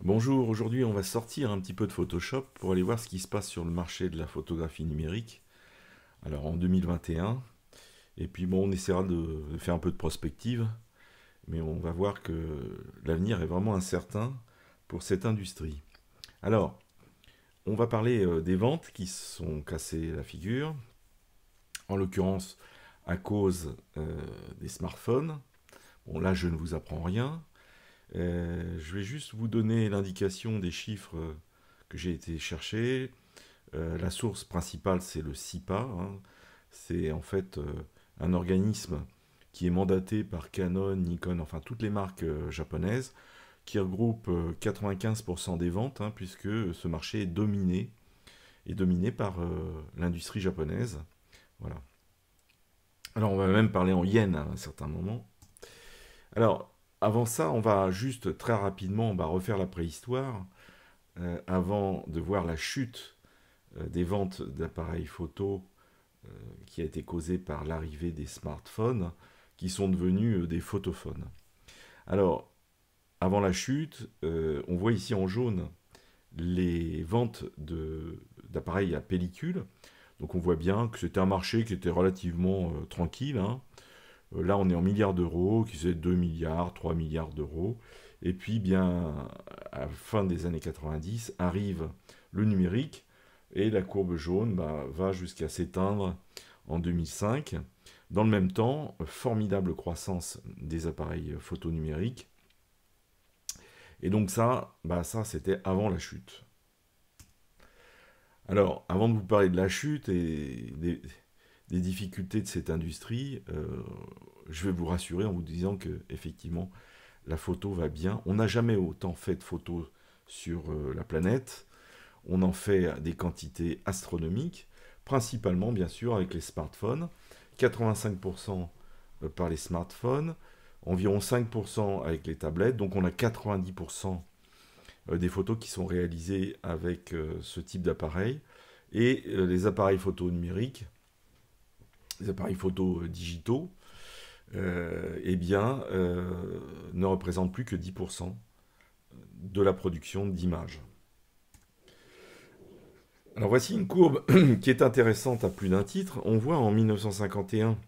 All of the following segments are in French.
Bonjour, aujourd'hui on va sortir un petit peu de Photoshop pour aller voir ce qui se passe sur le marché de la photographie numérique. Alors en 2021, et puis bon, on essaiera de faire un peu de prospective, mais on va voir que l'avenir est vraiment incertain pour cette industrie. Alors, on va parler des ventes qui se sont cassées la figure, en l'occurrence à cause des smartphones. Bon là je ne vous apprends rien. Je vais juste vous donner l'indication des chiffres que j'ai été chercher. La source principale, c'est le CIPA, hein. C'est en fait un organisme qui est mandaté par Canon, Nikon, enfin toutes les marques japonaises, qui regroupe 95% des ventes, hein, puisque ce marché est dominé par l'industrie japonaise. Voilà. Alors on va même parler en yens à un certain moment. Alors avant ça, on va juste très rapidement, on va refaire la préhistoire, avant de voir la chute des ventes d'appareils photo qui a été causée par l'arrivée des smartphones qui sont devenus des photophones. Alors, avant la chute, on voit ici en jaune les ventes d'appareils à pellicule. Donc on voit bien que c'était un marché qui était relativement tranquille, hein. Là, on est en milliards d'euros, qui c'est 2 milliards, 3 milliards d'euros. Et puis, bien, à la fin des années 90, arrive le numérique et la courbe jaune va jusqu'à s'éteindre en 2005. Dans le même temps, formidable croissance des appareils photo numériques. Et donc ça c'était avant la chute. Alors, avant de vous parler de la chute et des difficultés de cette industrie, je vais vous rassurer en vous disant que effectivement la photo va bien. On n'a jamais autant fait de photos sur la planète. On en fait des quantités astronomiques, principalement bien sûr avec les smartphones. 85% par les smartphones, environ 5% avec les tablettes. Donc on a 90% des photos qui sont réalisées avec ce type d'appareil. Et les appareils photo numériques, les appareils photo digitaux, eh bien, ne représentent plus que 10% de la production d'images. Alors voici une courbe qui est intéressante à plus d'un titre. On voit en 1951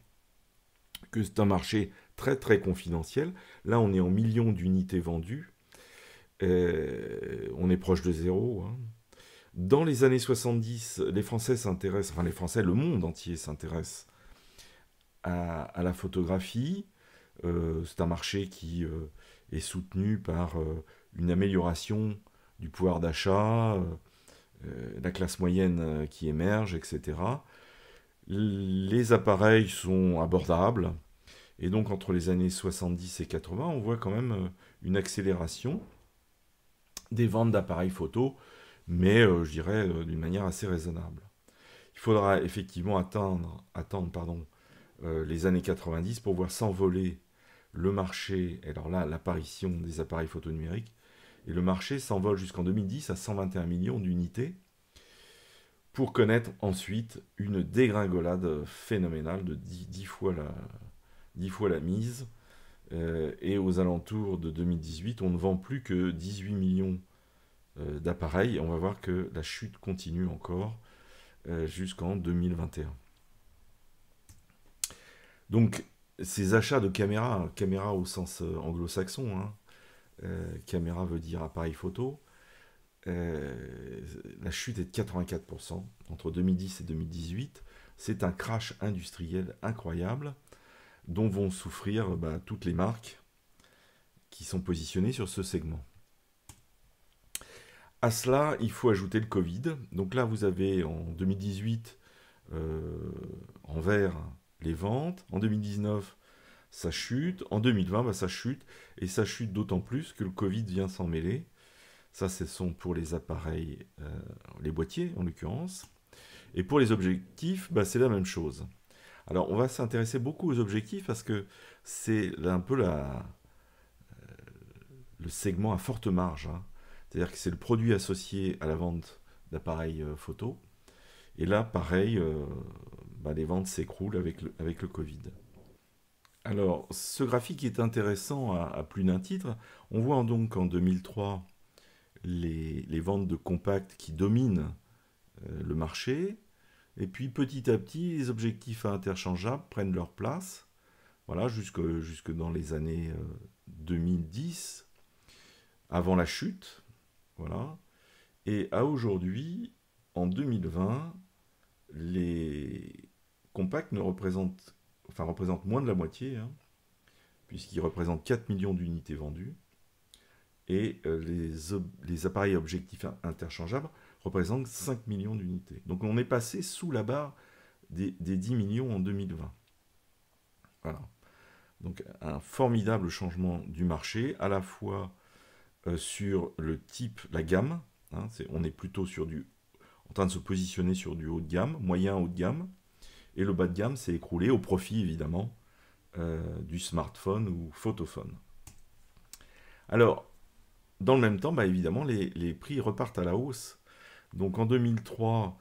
que c'est un marché très très confidentiel. Là, on est en millions d'unités vendues. On est proche de zéro, hein. Dans les années 70, les Français s'intéressent, enfin les Français, le monde entier s'intéresse à la photographie. C'est un marché qui est soutenu par une amélioration du pouvoir d'achat, la classe moyenne qui émerge, etc. Les appareils sont abordables, et donc entre les années 70 et 80, on voit quand même une accélération des ventes d'appareils photo, mais je dirais d'une manière assez raisonnable. Il faudra effectivement attendre les années 90 pour voir s'envoler le marché, et alors là, l'apparition des appareils photo numériques, et le marché s'envole jusqu'en 2010 à 121 millions d'unités, pour connaître ensuite une dégringolade phénoménale de 10 fois la mise. Et aux alentours de 2018, on ne vend plus que 18 millions d'appareils. On va voir que la chute continue encore jusqu'en 2021. Donc, ces achats de caméras, caméra au sens anglo-saxon, hein, caméra veut dire appareil photo, la chute est de 84% entre 2010 et 2018. C'est un crash industriel incroyable dont vont souffrir toutes les marques qui sont positionnées sur ce segment. À cela, il faut ajouter le Covid. Donc là, vous avez en 2018 en vert les ventes. En 2019, ça chute. En 2020, ça chute. Et ça chute d'autant plus que le Covid vient s'en mêler. Ça, ce sont pour les appareils, les boîtiers en l'occurrence. Et pour les objectifs, c'est la même chose. Alors, on va s'intéresser beaucoup aux objectifs parce que c'est un peu le segment à forte marge, hein. C'est-à-dire que c'est le produit associé à la vente d'appareils photo. Et là, pareil, les ventes s'écroulent avec le Covid. Alors, ce graphique est intéressant à plus d'un titre. On voit donc en 2003 les ventes de compacts qui dominent le marché. Et puis petit à petit, les objectifs interchangeables prennent leur place. Voilà, jusque dans les années 2010, avant la chute. Voilà. Et à aujourd'hui, en 2020, les compacts représentent moins de la moitié, hein, puisqu'ils représentent 4 millions d'unités vendues. Et les appareils objectifs interchangeables représentent 5 millions d'unités. Donc on est passé sous la barre des 10 millions en 2020. Voilà. Donc un formidable changement du marché, à la fois sur le type, la gamme. Hein, on est plutôt en train de se positionner sur du haut de gamme, moyen haut de gamme. Et le bas de gamme s'est écroulé au profit évidemment du smartphone ou photophone. Alors, dans le même temps, bah, évidemment, les prix repartent à la hausse. Donc en 2003,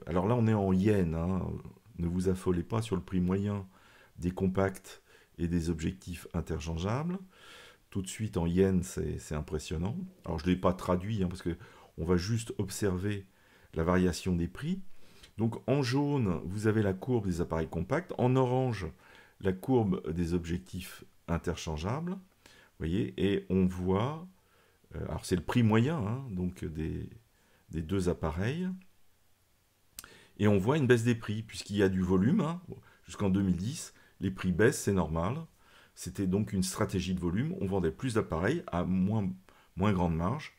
alors là on est en yens, hein, ne vous affolez pas sur le prix moyen des compacts et des objectifs interchangeables. Tout de suite en yens, c'est impressionnant. Alors je ne l'ai pas traduit, hein, parce qu'on va juste observer la variation des prix. Donc en jaune, vous avez la courbe des appareils compacts. En orange, la courbe des objectifs interchangeables. Vous voyez, et on voit, alors c'est le prix moyen, hein, donc des deux appareils. Et on voit une baisse des prix, puisqu'il y a du volume. Hein. Jusqu'en 2010, les prix baissent, c'est normal. C'était donc une stratégie de volume. On vendait plus d'appareils à moins grande marge.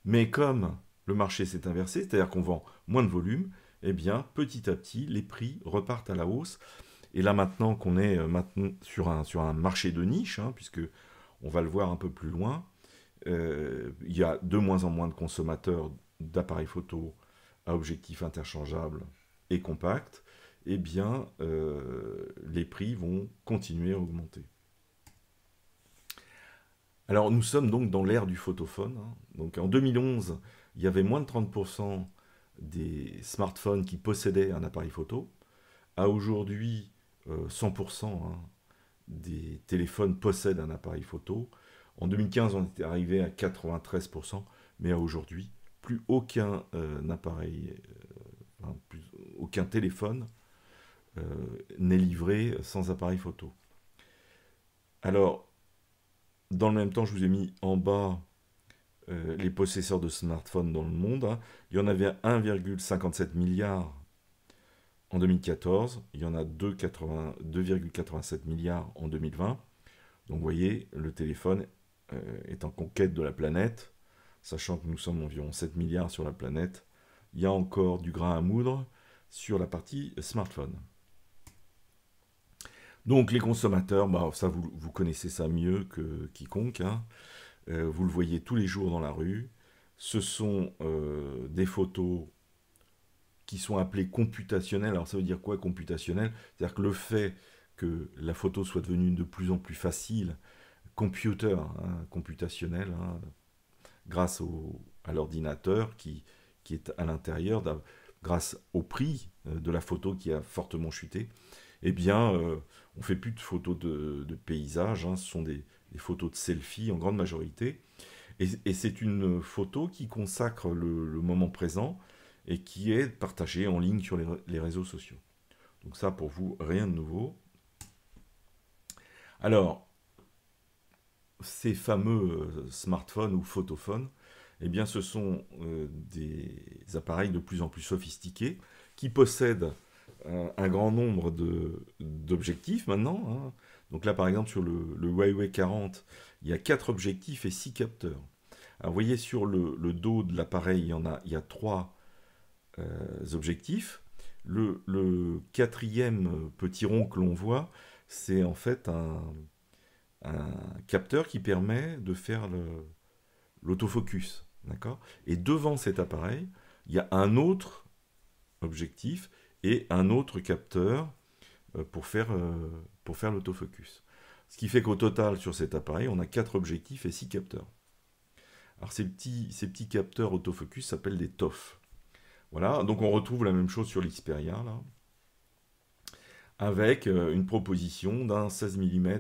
Mais comme le marché s'est inversé, c'est-à-dire qu'on vend moins de volume, eh bien, petit à petit, les prix repartent à la hausse. Et là, maintenant qu'on est sur un marché de niche, hein, puisque on va le voir un peu plus loin, il y a de moins en moins de consommateurs d'appareils photo à objectifs interchangeables et compacts, eh bien, les prix vont continuer à augmenter. Alors, nous sommes donc dans l'ère du photophone. Hein. Donc, en 2011, il y avait moins de 30% des smartphones qui possédaient un appareil photo. À aujourd'hui, 100% hein, des téléphones possèdent un appareil photo. En 2015, on était arrivé à 93%, mais à aujourd'hui, plus aucun appareil, aucun téléphone n'est livré sans appareil photo. Alors, dans le même temps, je vous ai mis en bas les possesseurs de smartphones dans le monde. Hein. Il y en avait 1,57 milliard en 2014. Il y en a 2,87 milliards en 2020. Donc vous voyez, le téléphone est en conquête de la planète, sachant que nous sommes environ 7 milliards sur la planète. Il y a encore du grain à moudre sur la partie smartphone. Donc les consommateurs, bah, ça vous connaissez ça mieux que quiconque. Hein. Vous le voyez tous les jours dans la rue. Ce sont des photos qui sont appelées computationnelles. Alors ça veut dire quoi computationnel? C'est-à-dire que le fait que la photo soit devenue de plus en plus facile, computationnel, hein, grâce à l'ordinateur qui est à l'intérieur, grâce au prix de la photo qui a fortement chuté, eh bien, on ne fait plus de photos de paysages, hein, ce sont des photos de selfie en grande majorité. Et c'est une photo qui consacre le moment présent et qui est partagée en ligne sur les réseaux sociaux. Donc ça, pour vous, rien de nouveau. Alors, ces fameux smartphones ou photophones, eh bien, ce sont des appareils de plus en plus sophistiqués qui possèdent un grand nombre d'objectifs maintenant. Hein. Donc là, par exemple, sur le Huawei 40, il y a 4 objectifs et 6 capteurs. Alors, vous voyez, sur le dos de l'appareil, il y a 3 objectifs. Le quatrième petit rond que l'on voit, c'est en fait un capteur qui permet de faire l'autofocus. D'accord ? Et devant cet appareil, il y a un autre objectif et un autre capteur pour faire l'autofocus. Ce qui fait qu'au total, sur cet appareil, on a 4 objectifs et 6 capteurs. Alors ces petits capteurs autofocus s'appellent des TOF. Voilà, donc on retrouve la même chose sur l'Xperia, là, avec une proposition d'un 16 mm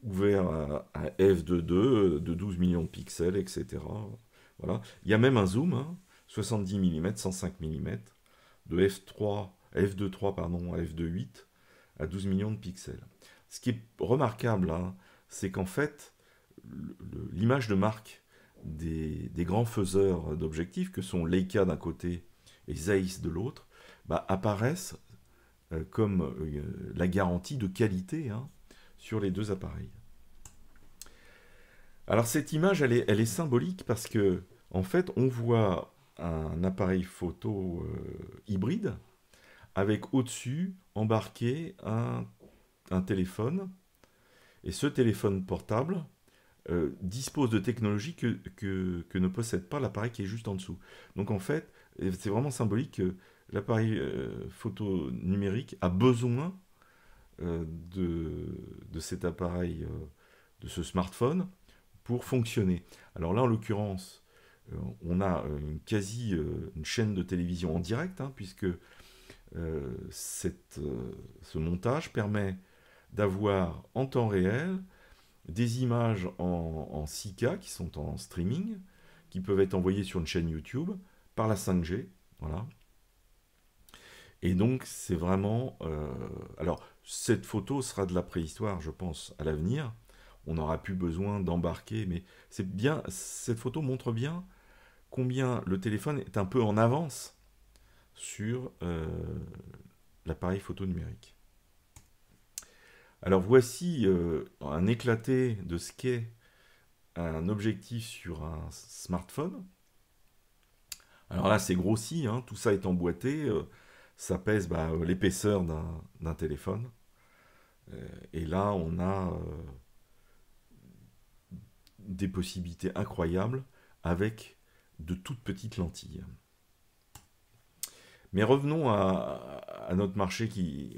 ouvert à f2.2 de 12 millions de pixels, etc. Voilà. Il y a même un zoom, hein, 70 mm, 105 mm, de f2.3 pardon, à f2.8 à 12 millions de pixels. Ce qui est remarquable, hein, c'est qu'en fait, l'image de marque des grands faiseurs d'objectifs, que sont Leica d'un côté et Zeiss de l'autre, bah, apparaissent comme la garantie de qualité, hein, sur les deux appareils. Alors cette image, elle est symbolique parce que, en fait, on voit un appareil photo hybride avec au-dessus embarqué un téléphone. Et ce téléphone portable dispose de technologies que ne possède pas l'appareil qui est juste en dessous. Donc en fait, c'est vraiment symbolique que l'appareil photo numérique a besoin de cet appareil, de ce smartphone, pour fonctionner. Alors là, en l'occurrence, on a une chaîne de télévision en direct, hein, puisque ce montage permet d'avoir en temps réel des images en 6K qui sont en streaming, qui peuvent être envoyées sur une chaîne YouTube par la 5G. Voilà. Et donc, c'est vraiment... alors, cette photo sera de la préhistoire, je pense, à l'avenir. On n'aura plus besoin d'embarquer, mais c'est bien, cette photo montre bien combien le téléphone est un peu en avance sur l'appareil photo numérique. Alors voici un éclaté de ce qu'est un objectif sur un smartphone. Alors là, c'est grossi, hein, tout ça est emboîté, ça pèse l'épaisseur d'un téléphone. Et là, on a des possibilités incroyables avec de toutes petites lentilles. Mais revenons à notre marché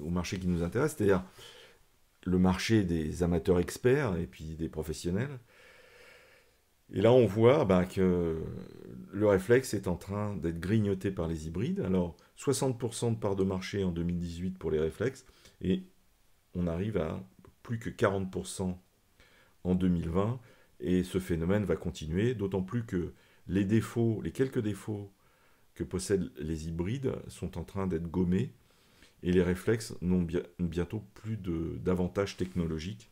au marché qui nous intéresse, c'est-à-dire le marché des amateurs experts et puis des professionnels. Et là, on voit que le réflexe est en train d'être grignoté par les hybrides. Alors, 60% de part de marché en 2018 pour les réflexes, et on arrive à plus que 40% en 2020, et ce phénomène va continuer, d'autant plus que les quelques défauts que possèdent les hybrides sont en train d'être gommés, et les réflexes n'ont bientôt plus d'avantages technologiques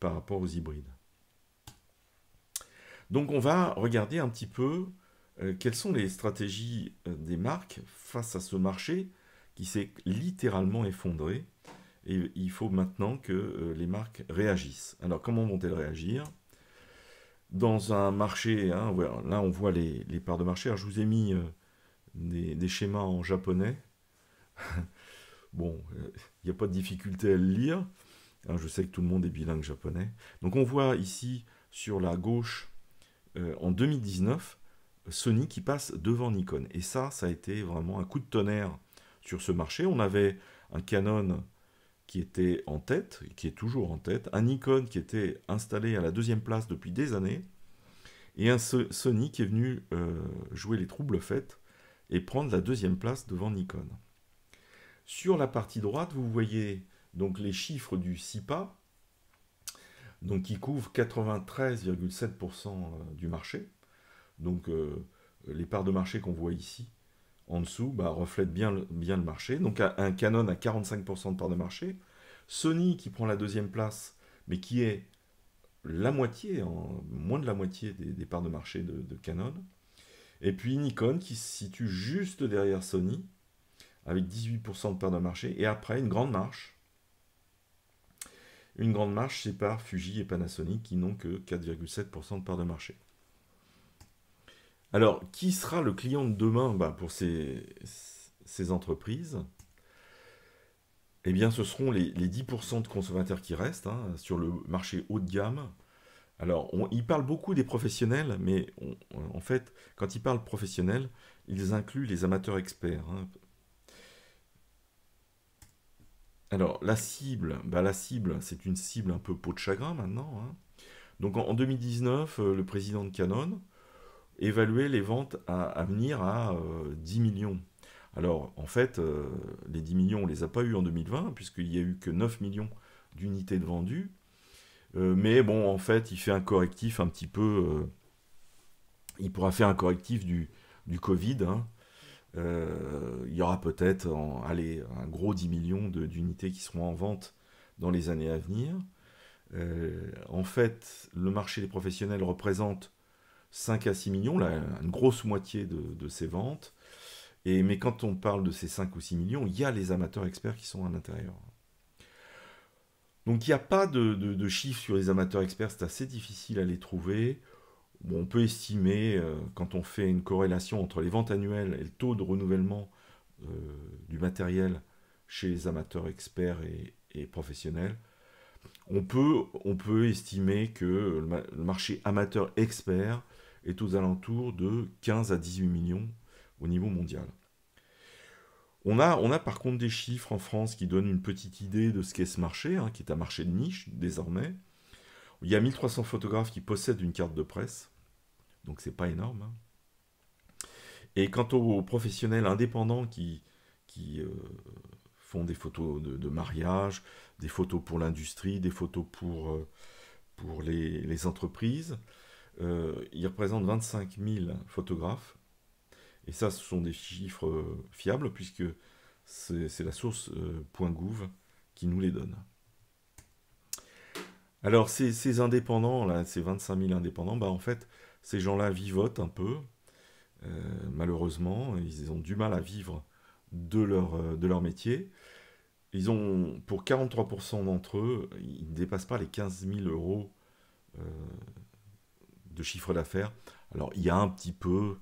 par rapport aux hybrides. Donc on va regarder un petit peu quelles sont les stratégies des marques face à ce marché qui s'est littéralement effondré. Et il faut maintenant que les marques réagissent. Alors comment vont-elles réagir? Dans un marché, hein, là on voit les parts de marché. Alors, je vous ai mis des schémas en japonais. Bon, il n'y a pas de difficulté à le lire. Hein, je sais que tout le monde est bilingue japonais. Donc on voit ici sur la gauche, en 2019, Sony qui passe devant Nikon. Et ça a été vraiment un coup de tonnerre sur ce marché. On avait un Canon qui était en tête, qui est toujours en tête, un Nikon qui était installé à la deuxième place depuis des années, et un Sony qui est venu jouer les troubles faits et prendre la deuxième place devant Nikon. Sur la partie droite, vous voyez donc les chiffres du CIPA, donc qui couvre 93,7% du marché. Donc les parts de marché qu'on voit ici, en dessous, reflètent bien le marché. Donc un Canon à 45% de parts de marché, Sony qui prend la deuxième place, mais qui est la moitié, moins de la moitié des parts de marché de Canon. Et puis Nikon qui se situe juste derrière Sony, avec 18% de parts de marché, et après une grande marche. Une grande marche sépare Fuji et Panasonic qui n'ont que 4,7% de part de marché. Alors, qui sera le client de demain pour ces entreprises? Eh bien, ce seront les 10% de consommateurs qui restent, hein, sur le marché haut de gamme. Alors, ils parlent beaucoup des professionnels, mais en fait, quand ils parlent professionnels, ils incluent les amateurs experts, hein. Alors, la cible, c'est une cible un peu peau de chagrin maintenant, hein. Donc, en 2019, le président de Canon évaluait les ventes à venir à 10 millions. Alors, en fait, les 10 millions, on ne les a pas eu en 2020, puisqu'il n'y a eu que 9 millions d'unités de vendues. Mais bon, en fait, il fait un correctif un petit peu. Il pourra faire un correctif du Covid, hein. Il y aura peut-être allez, un gros 10 millions d'unités qui seront en vente dans les années à venir. En fait, le marché des professionnels représente 5 à 6 millions, là, une grosse moitié de ces ventes. Mais quand on parle de ces 5 ou 6 millions, il y a les amateurs experts qui sont à l'intérieur. Donc il n'y a pas de chiffres sur les amateurs experts, c'est assez difficile à les trouver. Bon, on peut estimer, quand on fait une corrélation entre les ventes annuelles et le taux de renouvellement euh, du matériel chez les amateurs experts et professionnels, on peut estimer que le marché amateur expert est aux alentours de 15 à 18 millions au niveau mondial. On a par contre des chiffres en France qui donnent une petite idée de ce qu'est ce marché, hein, qui est un marché de niche désormais. Il y a 1300 photographes qui possèdent une carte de presse, donc c'est pas énorme, hein. Et quant aux professionnels indépendants qui font des photos de mariage, des photos pour l'industrie, des photos pour les entreprises, ils représentent 25 000 photographes. Et ça, ce sont des chiffres fiables, puisque c'est la source .gouv qui nous les donne. Alors, ces indépendants, là, ces 25 000 indépendants, bah, en fait, ces gens-là vivotent un peu. Malheureusement, ils ont du mal à vivre de leur métier. Ils ont, pour 43% d'entre eux, ils ne dépassent pas les 15 000 euros euh, de chiffre d'affaires. Alors, il y a un petit peu,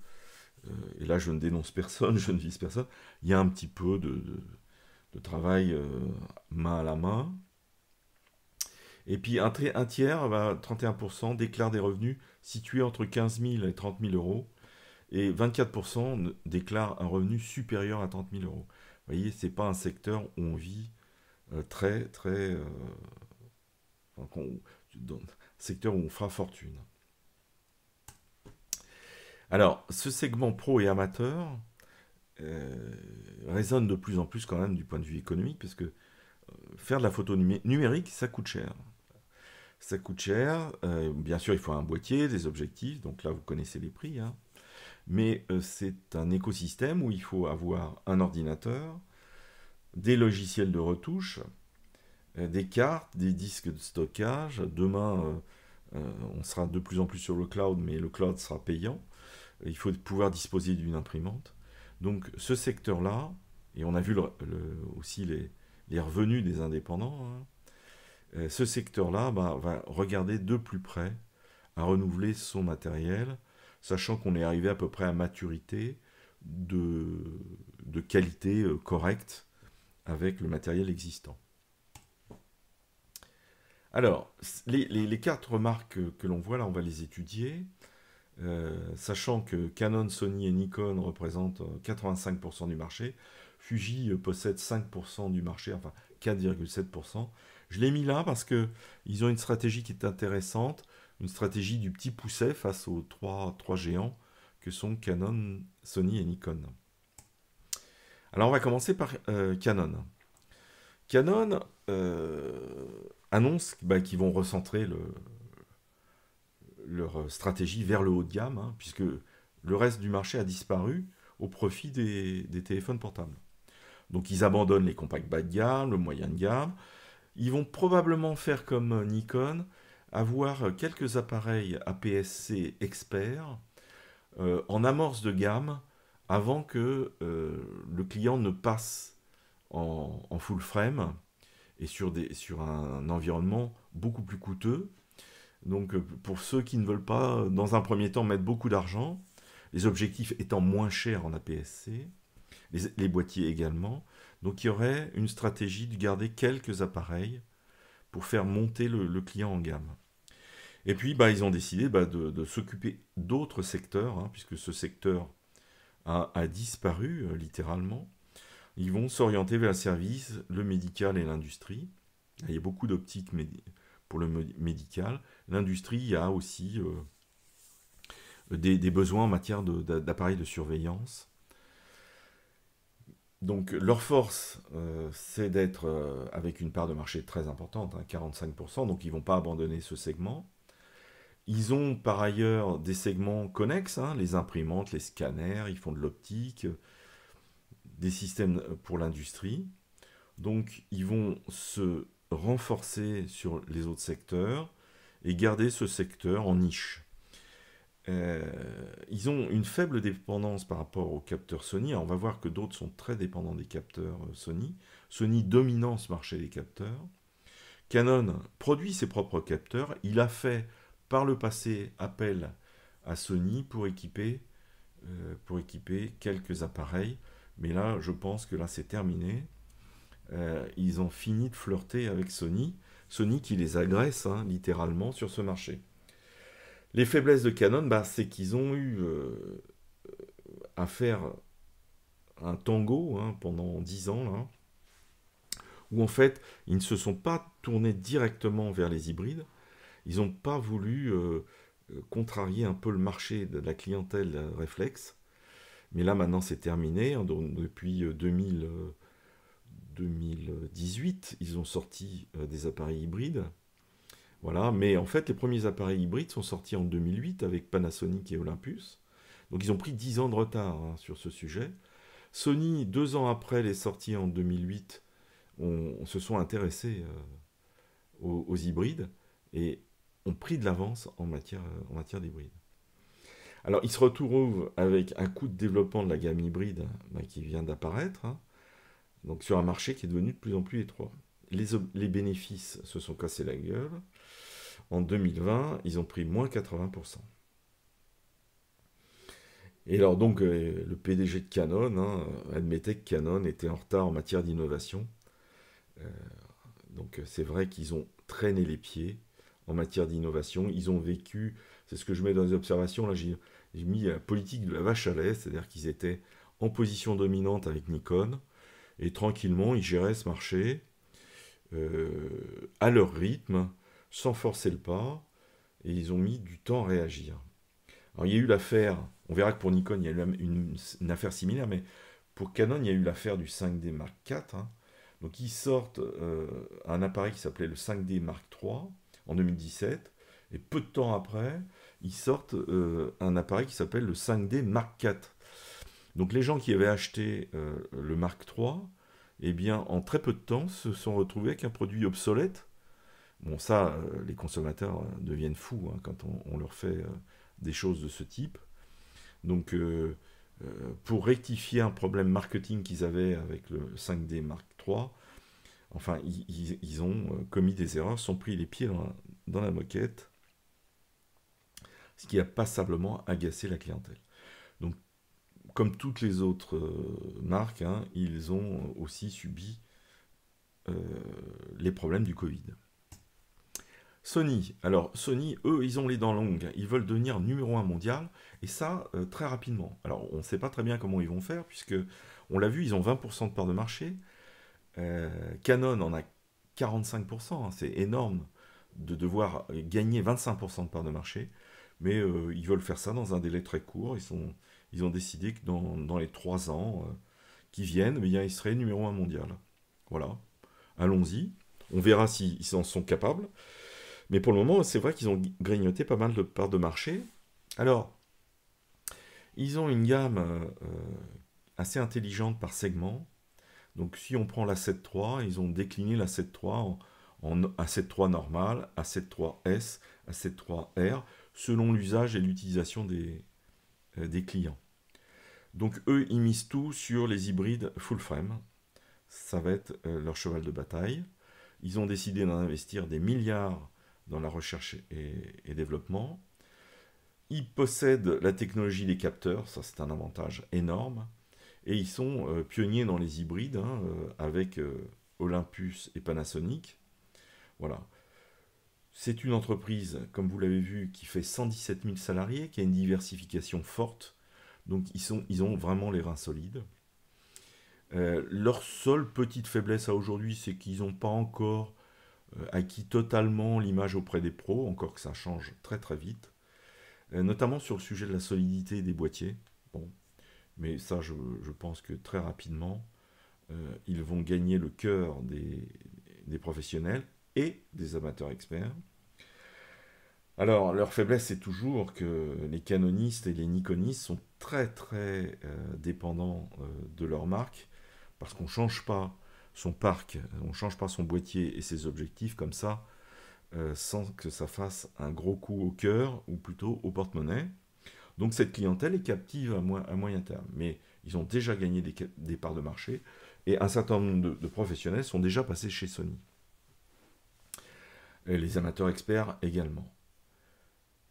et là je ne dénonce personne, je ne vise personne, il y a un petit peu de travail main à la main. Et puis un tiers, bah, 31%, déclare des revenus situés entre 15 000 et 30 000 euros. Et 24% déclarent un revenu supérieur à 30 000 euros. Vous voyez, c'est pas un secteur où on vit très, très. Enfin, dans un secteur où on fera fortune. Alors, ce segment pro et amateur résonne de plus en plus quand même du point de vue économique, parce que faire de la photo numérique, ça coûte cher. Ça coûte cher. Bien sûr, il faut un boîtier, des objectifs, donc là, vous connaissez les prix, hein. Mais c'est un écosystème où il faut avoir un ordinateur, des logiciels de retouche, des cartes, des disques de stockage. Demain, on sera de plus en plus sur le cloud, mais le cloud sera payant. Il faut pouvoir disposer d'une imprimante. Donc ce secteur-là, et on a vu aussi les revenus des indépendants, hein, ce secteur-là va regarder de plus près à renouveler son matériel, sachant qu'on est arrivé à peu près à maturité de qualité correcte avec le matériel existant. Alors, les quatre remarques que l'on voit là, on va les étudier, sachant que Canon, Sony et Nikon représentent 85% du marché, Fuji possède 5% du marché, enfin 4,7%. Je l'ai mis là parce qu'ils ont une stratégie qui est intéressante, une stratégie du petit pousset face aux trois géants que sont Canon, Sony et Nikon. Alors on va commencer par Canon. Canon annonce qu'ils vont recentrer leur stratégie vers le haut de gamme, hein, puisque le reste du marché a disparu au profit des téléphones portables. Donc ils abandonnent les compacts bas de gamme, le moyen de gamme. Ils vont probablement faire comme Nikon, avoir quelques appareils APS-C experts en amorce de gamme avant que le client ne passe en full frame et sur un environnement beaucoup plus coûteux. Donc pour ceux qui ne veulent pas, dans un premier temps, mettre beaucoup d'argent, les objectifs étant moins chers en APS-C, les boîtiers également, donc il y aurait une stratégie de garder quelques appareils pour faire monter le client en gamme. Et puis ils ont décidé de s'occuper d'autres secteurs, hein, puisque ce secteur a disparu littéralement. Ils vont s'orienter vers le service, le médical et l'industrie. Il y a beaucoup d'optiques pour le médical. L'industrie a aussi des besoins en matière d'appareils de surveillance. Donc leur force, c'est d'être avec une part de marché très importante, hein, 45%, donc ils ne vont pas abandonner ce segment. Ils ont par ailleurs des segments connexes, hein, les imprimantes, les scanners, ils font de l'optique, des systèmes pour l'industrie. Donc ils vont se renforcer sur les autres secteurs et garder ce secteur en niche. Euh, Ils ont une faible dépendance par rapport aux capteurs Sony. Alors, on va voir que d'autres sont très dépendants des capteurs Sony. Sony dominant ce marché des capteurs. Canon produit ses propres capteurs. Il a fait par le passé appel à Sony pour équiper quelques appareils. Mais là, je pense que là, c'est terminé. Ils ont fini de flirter avec Sony. Sony qui les agresse, hein, littéralement sur ce marché. Les faiblesses de Canon, bah, c'est qu'ils ont eu à faire un tango, hein, pendant 10 ans, là, où en fait, ils ne se sont pas tournés directement vers les hybrides. Ils n'ont pas voulu contrarier un peu le marché de la clientèle réflexe. Mais là, maintenant, c'est terminé, hein. Donc, depuis 2018, ils ont sorti des appareils hybrides. Voilà, mais en fait, les premiers appareils hybrides sont sortis en 2008 avec Panasonic et Olympus. Donc ils ont pris 10 ans de retard, hein, sur ce sujet. Sony, 2 ans après les sorties en 2008, se sont intéressés aux hybrides et ont pris de l'avance en matière d'hybride. Alors ils se retrouvent avec un coût de développement de la gamme hybride, bah, qui vient d'apparaître, hein, donc sur un marché qui est devenu de plus en plus étroit. Les bénéfices se sont cassés la gueule. En 2020, ils ont pris moins 80%. Et alors donc, le PDG de Canon, hein, admettait que Canon était en retard en matière d'innovation. Euh, donc c'est vrai qu'ils ont traîné les pieds en matière d'innovation. Ils ont vécu, c'est ce que je mets dans les observations, là j'ai mis la politique de la vache à lait, c'est-à-dire qu'ils étaient en position dominante avec Nikon, et tranquillement ils géraient ce marché à leur rythme, sans forcer le pas, et ils ont mis du temps à réagir. Alors il y a eu l'affaire, on verra que pour Nikon il y a eu une affaire similaire, mais pour Canon il y a eu l'affaire du 5D Mark IV, hein. Donc ils sortent un appareil qui s'appelait le 5D Mark III en 2017, et peu de temps après, ils sortent un appareil qui s'appelle le 5D Mark IV. Donc les gens qui avaient acheté le Mark III, eh bien en très peu de temps se sont retrouvés avec un produit obsolète. Bon, ça, les consommateurs deviennent fous, hein, quand on leur fait des choses de ce type. Donc, pour rectifier un problème marketing qu'ils avaient avec le 5D Mark III, enfin, ils ont commis des erreurs, sont pris les pieds dans la moquette, ce qui a passablement agacé la clientèle. Donc, comme toutes les autres marques, hein, ils ont aussi subi euh, les problèmes du Covid. Sony, alors Sony, eux, ils ont les dents longues, ils veulent devenir numéro un mondial, et ça, très rapidement. Alors, on ne sait pas très bien comment ils vont faire, puisque, on l'a vu, ils ont 20% de part de marché, Canon en a 45%, hein, c'est énorme de devoir gagner 25% de part de marché, mais ils veulent faire ça dans un délai très court, ils ont décidé que dans les 3 ans qui viennent, eh bien, ils seraient numéro un mondial. Voilà, allons-y, on verra s'ils en sont capables. Mais pour le moment, c'est vrai qu'ils ont grignoté pas mal de parts de marché. Alors, ils ont une gamme assez intelligente par segment. Donc, si on prend la 7.3, ils ont décliné la 7.3 en A7 III normal, A7 IIIS, A7 IIIR, selon l'usage et l'utilisation des clients. Donc, eux, ils misent tout sur les hybrides full frame. Ça va être leur cheval de bataille. Ils ont décidé d'investir des milliards dans la recherche et développement. Ils possèdent la technologie des capteurs, ça c'est un avantage énorme. Et ils sont pionniers dans les hybrides, hein, avec Olympus et Panasonic. Voilà. C'est une entreprise, comme vous l'avez vu, qui fait 117 000 salariés, qui a une diversification forte. Donc ils ont vraiment les reins solides. Leur seule petite faiblesse à aujourd'hui, c'est qu'ils n'ont pas encore acquis totalement l'image auprès des pros, encore que ça change très très vite, notamment sur le sujet de la solidité des boîtiers. Bon, mais ça, je pense que très rapidement, ils vont gagner le cœur des professionnels et des amateurs experts. Alors, leur faiblesse, c'est toujours que les canonistes et les nikonistes sont très très dépendants de leur marque, parce qu'on ne change pas son parc, on ne change pas son boîtier et ses objectifs comme ça, sans que ça fasse un gros coup au cœur, ou plutôt au porte-monnaie. Donc cette clientèle est captive à moyen terme, mais ils ont déjà gagné des parts de marché, et un certain nombre de professionnels sont déjà passés chez Sony. Et les amateurs experts également.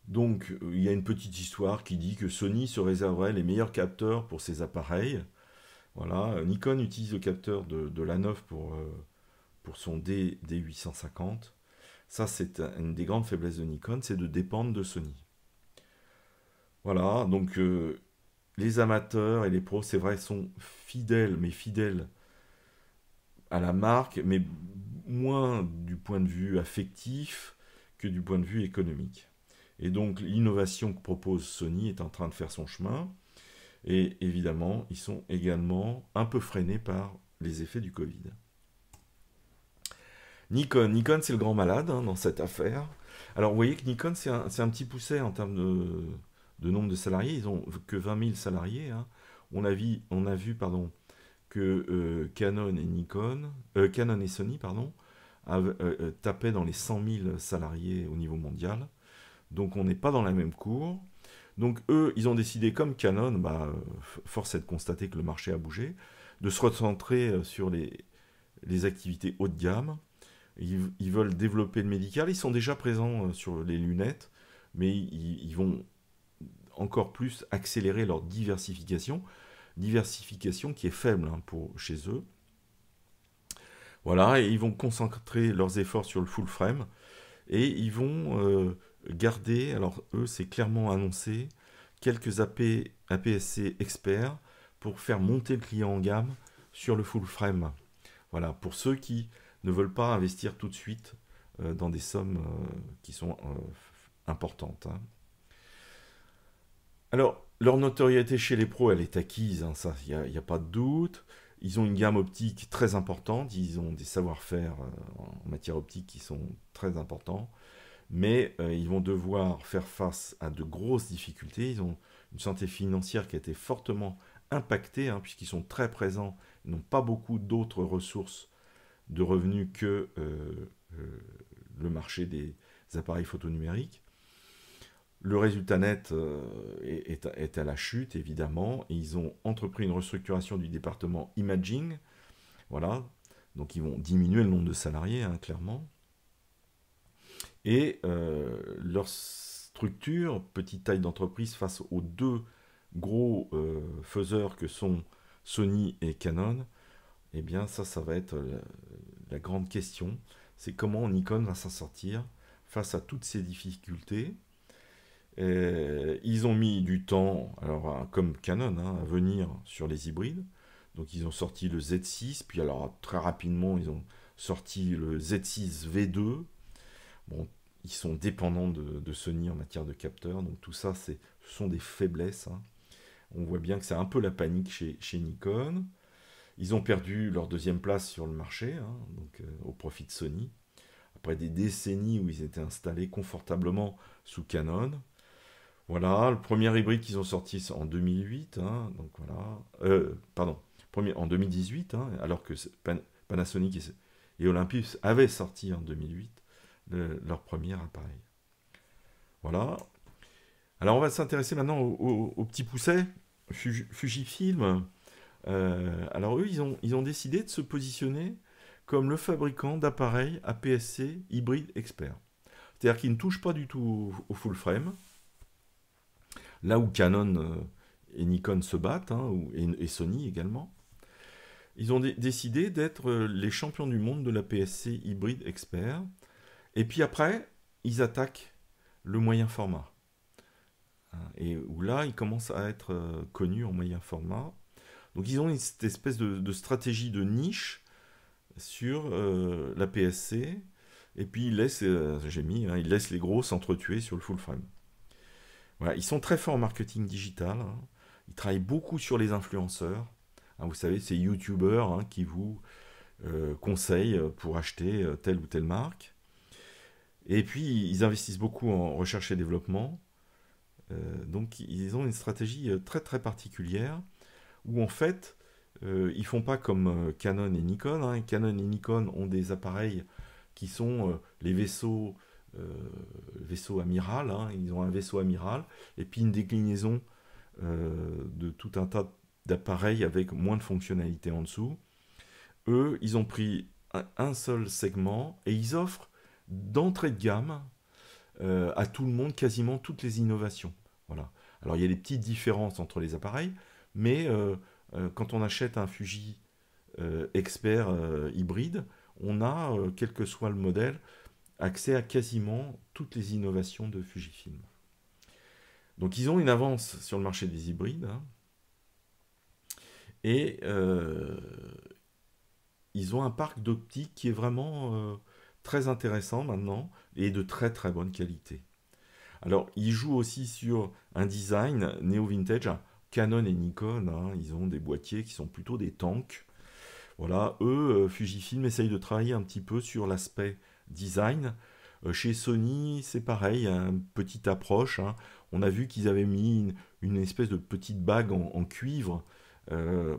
Donc, il y a une petite histoire qui dit que Sony se réserverait les meilleurs capteurs pour ses appareils. Voilà, Nikon utilise le capteur de l'A9 pour son D850. Ça, c'est une des grandes faiblesses de Nikon, c'est de dépendre de Sony. Voilà, donc les amateurs et les pros, c'est vrai, sont fidèles, mais fidèles à la marque, mais moins du point de vue affectif que du point de vue économique. Et donc l'innovation que propose Sony est en train de faire son chemin. Et évidemment, ils sont également un peu freinés par les effets du Covid. Nikon, c'est le grand malade dans cette affaire. Alors vous voyez que Nikon, c'est un petit pousset en termes de nombre de salariés. Ils n'ont que 20 000 salariés. On a vu que Canon et Sony tapaient dans les 100 000 salariés au niveau mondial. Donc on n'est pas dans la même cour. Donc eux, ils ont décidé, comme Canon, force est de constater que le marché a bougé, de se recentrer sur les activités haut de gamme. Ils veulent développer le médical. Ils sont déjà présents sur les lunettes, mais ils vont encore plus accélérer leur diversification qui est faible chez eux. Voilà, et ils vont concentrer leurs efforts sur le full frame, et ils vont garder, alors eux c'est clairement annoncé, quelques APS-C experts pour faire monter le client en gamme sur le full frame. Voilà, pour ceux qui ne veulent pas investir tout de suite dans des sommes qui sont importantes. Alors, leur notoriété chez les pros, elle est acquise, ça, il n'y a pas de doute. Ils ont une gamme optique très importante, ils ont des savoir-faire en matière optique qui sont très importants, mais ils vont devoir faire face à de grosses difficultés. Ils ont une santé financière qui a été fortement impactée, puisqu'ils sont très présents, ils n'ont pas beaucoup d'autres ressources de revenus que le marché des appareils photo numériques. Le résultat net est à la chute, évidemment. Et ils ont entrepris une restructuration du département Imaging. Voilà. Donc, ils vont diminuer le nombre de salariés, clairement. Et leur structure, petite taille d'entreprise, face aux deux gros faiseurs que sont Sony et Canon, eh bien, ça va être la grande question. C'est comment Nikon va s'en sortir face à toutes ces difficultés. Ils ont mis du temps, alors comme Canon, à venir sur les hybrides. Donc ils ont sorti le Z6, puis alors très rapidement ils ont sorti le Z6 V2. Bon, ils sont dépendants de Sony en matière de capteurs, donc tout ça ce sont des faiblesses. On voit bien que c'est un peu la panique chez Nikon. Ils ont perdu leur deuxième place sur le marché, donc au profit de Sony, après des décennies où ils étaient installés confortablement sous Canon. Voilà, le premier hybride qu'ils ont sorti en 2008, donc voilà, en 2018, alors que Panasonic et Olympus avaient sorti en 2008 leur premier appareil. Voilà. Alors on va s'intéresser maintenant aux petits poussets Fujifilm. Alors eux, ils ont décidé de se positionner comme le fabricant d'appareils APS-C hybride expert. C'est-à-dire qu'ils ne touchent pas du tout au full frame. Là où Canon et Nikon se battent, et Sony également, ils ont décidé d'être les champions du monde de la PSC hybride expert. Et puis après, ils attaquent le moyen format. Et où là, ils commencent à être connus en moyen format. Donc ils ont cette espèce de stratégie de niche sur la PSC. Et puis ils laissent, ils laissent les gros s'entretuer sur le full frame. Voilà, ils sont très forts en marketing digital. Ils travaillent beaucoup sur les influenceurs. Hein, vous savez, ces youtubeurs hein, qui vous conseillent pour acheter telle ou telle marque. Et puis, ils investissent beaucoup en recherche et développement. Donc, ils ont une stratégie très très particulière où en fait, ils font pas comme Canon et Nikon. Hein. Canon et Nikon ont des appareils qui sont les euh, vaisseaux amiral. Hein. Ils ont un vaisseau amiral et puis une déclinaison de tout un tas d'appareils avec moins de fonctionnalités en dessous. Eux, ils ont pris un seul segment et ils offrent d'entrée de gamme à tout le monde quasiment toutes les innovations. Voilà. Alors il y a des petites différences entre les appareils, mais quand on achète un Fuji Expert hybride, on a, quel que soit le modèle, accès à quasiment toutes les innovations de Fujifilm. Donc ils ont une avance sur le marché des hybrides, hein, et ils ont un parc d'optique qui est vraiment très intéressant maintenant et de très très bonne qualité. Alors, ils jouent aussi sur un design néo-vintage. Canon et Nikon, hein, ils ont des boîtiers qui sont plutôt des tanks. Voilà, eux, Fujifilm essaye de travailler un petit peu sur l'aspect design. Chez Sony, c'est pareil, une petite approche. Hein. On a vu qu'ils avaient mis une espèce de petite bague en cuivre euh,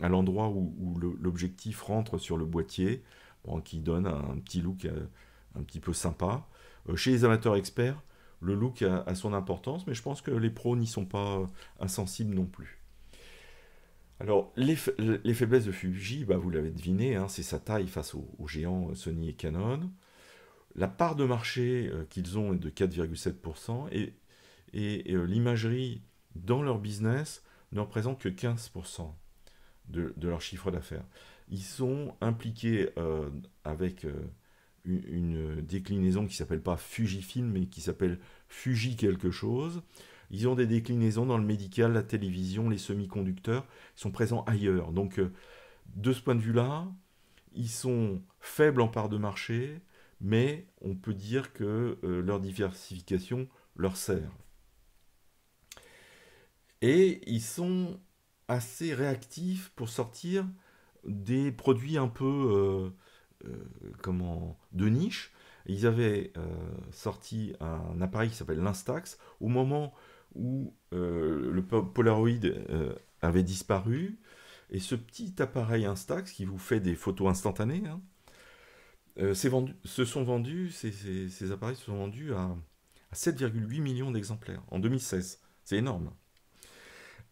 à l'endroit où l'objectif rentre sur le boîtier, bon, qui donne un petit look un petit peu sympa. Chez les amateurs experts, le look a son importance, mais je pense que les pros n'y sont pas insensibles non plus. Alors, les faiblesses de Fuji, bah, vous l'avez deviné, hein, c'est sa taille face aux géants Sony et Canon. La part de marché qu'ils ont est de 4,7% et l'imagerie dans leur business ne représente que 15% de leur chiffre d'affaires. Ils sont impliqués avec une déclinaison qui s'appelle pas Fujifilm, mais qui s'appelle Fuji quelque chose. Ils ont des déclinaisons dans le médical, la télévision, les semi-conducteurs. Ils sont présents ailleurs. Donc, de ce point de vue-là, ils sont faibles en part de marché, mais on peut dire que leur diversification leur sert. Et ils sont assez réactifs pour sortir des produits un peu de niche. Ils avaient sorti un appareil qui s'appelle l'Instax au moment où le Polaroid avait disparu. Et ce petit appareil Instax qui vous fait des photos instantanées, hein, ces appareils se sont vendus à 7,8 millions d'exemplaires en 2016. C'est énorme.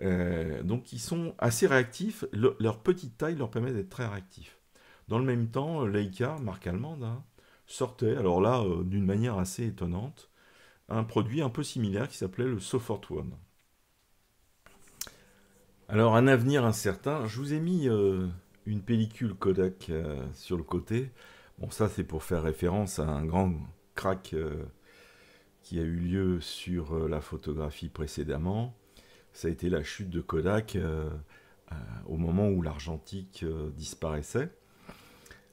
Donc ils sont assez réactifs. Leur petite taille leur permet d'être très réactifs. Dans le même temps, Leica, marque allemande, hein, sortait, alors là, d'une manière assez étonnante, un produit un peu similaire qui s'appelait le Sofort One. Alors, un avenir incertain. Je vous ai mis une pellicule Kodak sur le côté. Bon, ça, c'est pour faire référence à un grand crack qui a eu lieu sur la photographie précédemment. Ça a été la chute de Kodak au moment où l'argentique disparaissait.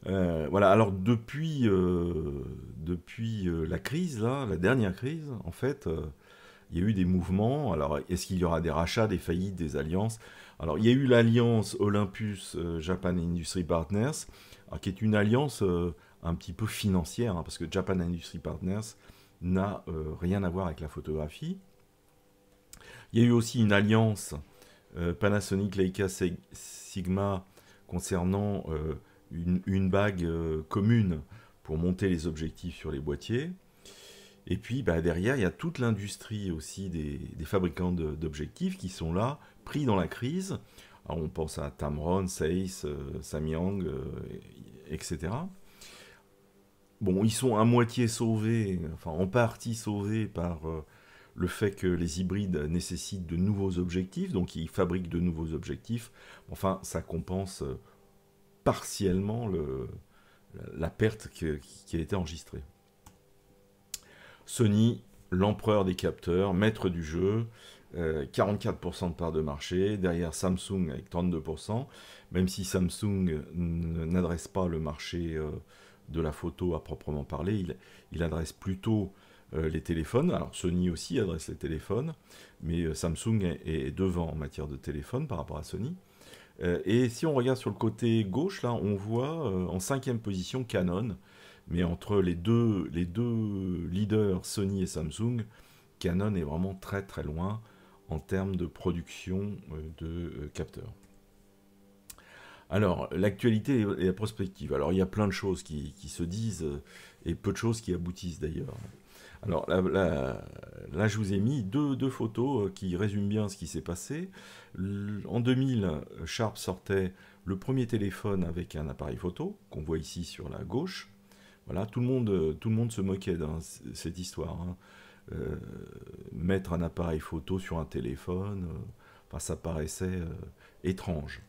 Voilà, alors depuis la crise, là, la dernière crise, en fait, il y a eu des mouvements. Alors, est-ce qu'il y aura des rachats, des faillites, des alliances? Alors, il y a eu l'alliance Olympus Japan Industry Partners, alors, qui est une alliance un petit peu financière, hein, parce que Japan Industry Partners n'a rien à voir avec la photographie. Il y a eu aussi une alliance Panasonic Leica Sigma concernant une bague commune pour monter les objectifs sur les boîtiers. Et puis bah, derrière, il y a toute l'industrie aussi des fabricants d'objectifs qui sont là, pris dans la crise. Alors, on pense à Tamron, Zeiss, Samyang, etc. Bon, ils sont à moitié sauvés, enfin en partie sauvés par le fait que les hybrides nécessitent de nouveaux objectifs, donc ils fabriquent de nouveaux objectifs. Enfin, ça compense partiellement la perte qui a été enregistrée. Sony, l'empereur des capteurs, maître du jeu, 44% de part de marché, derrière Samsung avec 32%, même si Samsung n'adresse pas le marché de la photo à proprement parler, il adresse plutôt les téléphones. Alors Sony aussi adresse les téléphones, mais Samsung est devant en matière de téléphone par rapport à Sony. Et si on regarde sur le côté gauche, là, on voit en cinquième position Canon. Mais entre les deux leaders, Sony et Samsung, Canon est vraiment très très loin en termes de production de capteurs. Alors, l'actualité et la prospective. Alors, il y a plein de choses qui se disent et peu de choses qui aboutissent d'ailleurs. Alors là, je vous ai mis deux photos qui résument bien ce qui s'est passé. En 2000, Sharp sortait le premier téléphone avec un appareil photo, qu'on voit ici sur la gauche. Voilà, tout le monde se moquait de cette histoire, hein. Mettre un appareil photo sur un téléphone, enfin, ça paraissait étrange.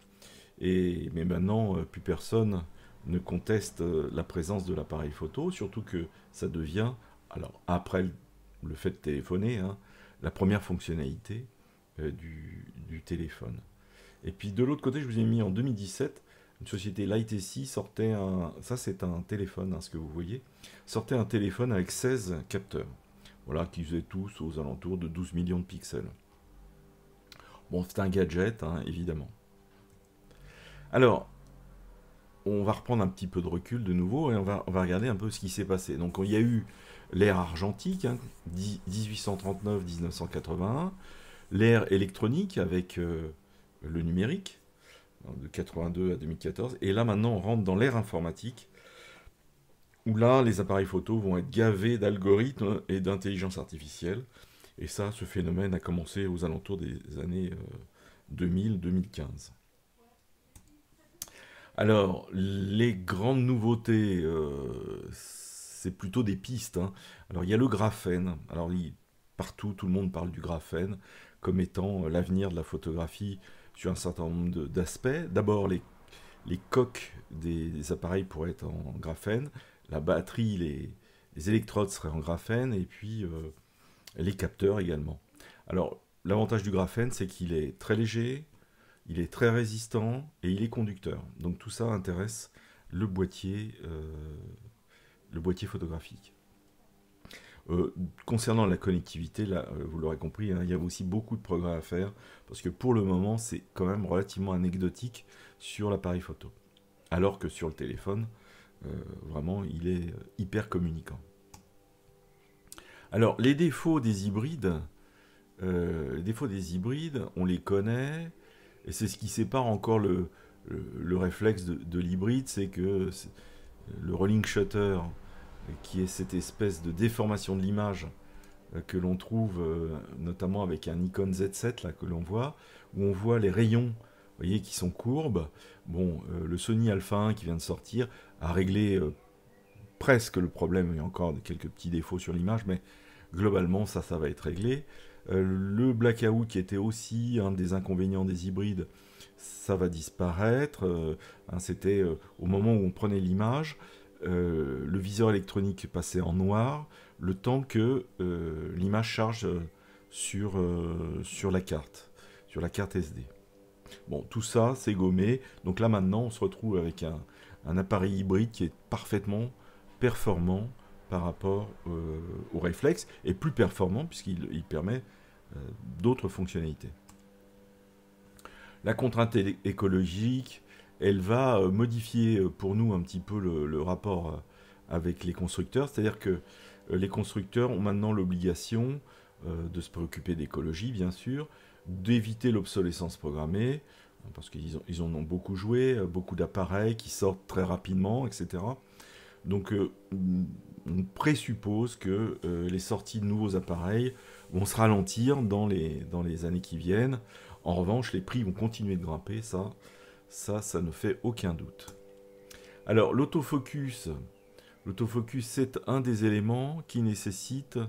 Mais maintenant, plus personne ne conteste la présence de l'appareil photo, surtout que ça devient, alors après le fait de téléphoner, hein, la première fonctionnalité du téléphone. Et puis de l'autre côté, je vous ai mis en 2017, une société Lightesi sortait ça c'est un téléphone, hein, ce que vous voyez, sortait un téléphone avec 16 capteurs, voilà, qui faisaient tous aux alentours de 12 millions de pixels. Bon, c'est un gadget, hein, évidemment. Alors, on va reprendre un petit peu de recul de nouveau et on va regarder un peu ce qui s'est passé. Donc, il y a eu l'ère argentique, hein, 1839-1981, l'ère électronique avec le numérique, hein, de 82 à 2014, et là maintenant on rentre dans l'ère informatique, où là les appareils photo vont être gavés d'algorithmes et d'intelligence artificielle, et ça, ce phénomène a commencé aux alentours des années 2000-2015. Alors, les grandes nouveautés, c'est plutôt des pistes, hein. Alors, il y a le graphène. Alors, partout, tout le monde parle du graphène comme étant l'avenir de la photographie sur un certain nombre d'aspects. D'abord, les coques des appareils pourraient être en graphène, la batterie, les électrodes seraient en graphène, et puis les capteurs également. Alors, l'avantage du graphène, c'est qu'il est très léger, il est très résistant et il est conducteur. Donc tout ça intéresse le boîtier, le boîtier photographique. Concernant la connectivité, là, vous l'aurez compris, hein, il y a aussi beaucoup de progrès à faire, parce que pour le moment, c'est quand même relativement anecdotique sur l'appareil photo. Alors que sur le téléphone, vraiment, il est hyper communicant. Alors, les défauts des hybrides, on les connaît, et c'est ce qui sépare encore le réflexe de l'hybride, c'est que le rolling shutter, qui est cette espèce de déformation de l'image que l'on trouve notamment avec un Nikon Z7 là, que l'on voit, où on voit les rayons, vous voyez, qui sont courbes. Bon, le Sony Alpha 1 qui vient de sortir a réglé presque le problème. Il y a encore quelques petits défauts sur l'image, mais globalement, ça va être réglé. Le blackout, qui était aussi un des inconvénients des hybrides, ça va disparaître. Hein, c'était au moment où on prenait l'image, le viseur électronique passait en noir, le temps que l'image charge sur la carte SD. Bon, tout ça, c'est gommé. Donc là, maintenant, on se retrouve avec un appareil hybride qui est parfaitement performant par rapport au réflexe, et plus performant puisqu'il permet d'autres fonctionnalités. La contrainte écologique, elle va modifier pour nous un petit peu le rapport avec les constructeurs, c'est-à-dire que les constructeurs ont maintenant l'obligation de se préoccuper d'écologie, bien sûr, d'éviter l'obsolescence programmée, parce qu'ils en ont beaucoup joué, beaucoup d'appareils qui sortent très rapidement, etc. Donc on présuppose que les sorties de nouveaux appareils vont se ralentir dans les années qui viennent. En revanche, les prix vont continuer de grimper, ça ne fait aucun doute. Alors, l'autofocus, c'est un des éléments qui nécessite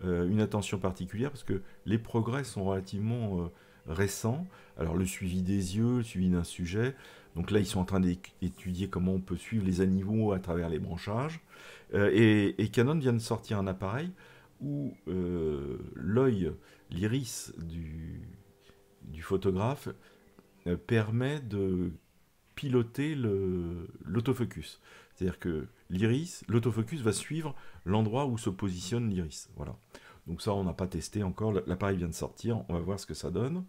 une attention particulière, parce que les progrès sont relativement récents. Alors, le suivi des yeux, le suivi d'un sujet. Donc là, ils sont en train d'étudier comment on peut suivre les animaux à travers les branchages. Et Canon vient de sortir un appareil où l'œil, l'iris du photographe permet de piloter l'autofocus. C'est-à-dire que l'autofocus va suivre l'endroit où se positionne l'iris. Voilà. Donc ça, on n'a pas testé encore. L'appareil vient de sortir. On va voir ce que ça donne.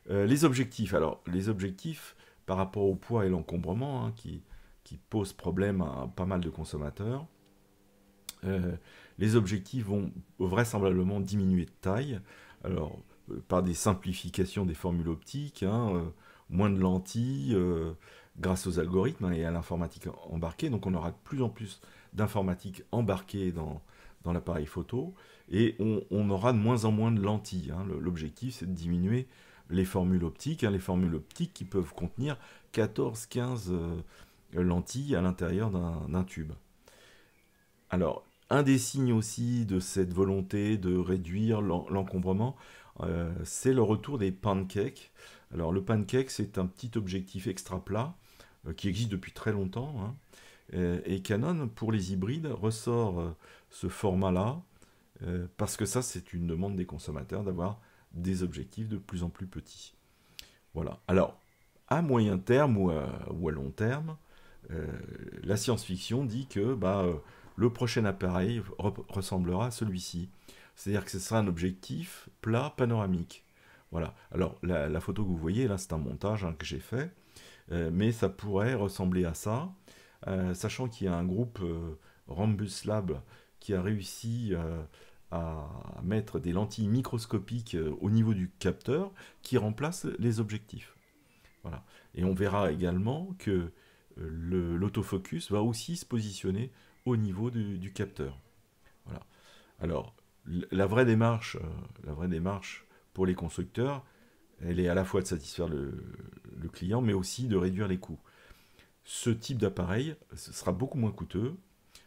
Les objectifs. Alors, les objectifs, par rapport au poids et l'encombrement, hein, qui posent problème à pas mal de consommateurs, euh, les objectifs vont vraisemblablement diminuer de taille. Alors, par des simplifications des formules optiques, hein, moins de lentilles, grâce aux algorithmes, hein, et à l'informatique embarquée. Donc, on aura de plus en plus d'informatique embarquée dans l'appareil photo, et on aura de moins en moins de lentilles, hein. L'objectif, c'est de diminuer les formules optiques, hein, les formules optiques qui peuvent contenir 14-15 lentilles à l'intérieur d'un tube. Alors, un des signes aussi de cette volonté de réduire l'encombrement, c'est le retour des pancakes. Alors, le pancake, c'est un petit objectif extra plat qui existe depuis très longtemps, hein. Et Canon, pour les hybrides, ressort ce format-là parce que ça, c'est une demande des consommateurs d'avoir des objectifs de plus en plus petits. Voilà. Alors, à moyen terme ou à long terme, euh, la science-fiction dit que le prochain appareil ressemblera à celui-ci. C'est-à-dire que ce sera un objectif plat panoramique. Voilà. Alors, la photo que vous voyez, là, c'est un montage, hein, que j'ai fait, mais ça pourrait ressembler à ça, sachant qu'il y a un groupe Rambus Lab qui a réussi à mettre des lentilles microscopiques au niveau du capteur qui remplacent les objectifs. Voilà. Et on verra également que l'autofocus va aussi se positionner au niveau du capteur. Voilà. Alors, la vraie démarche pour les constructeurs, elle est à la fois de satisfaire le client, mais aussi de réduire les coûts. Ce type d'appareil ce sera beaucoup moins coûteux,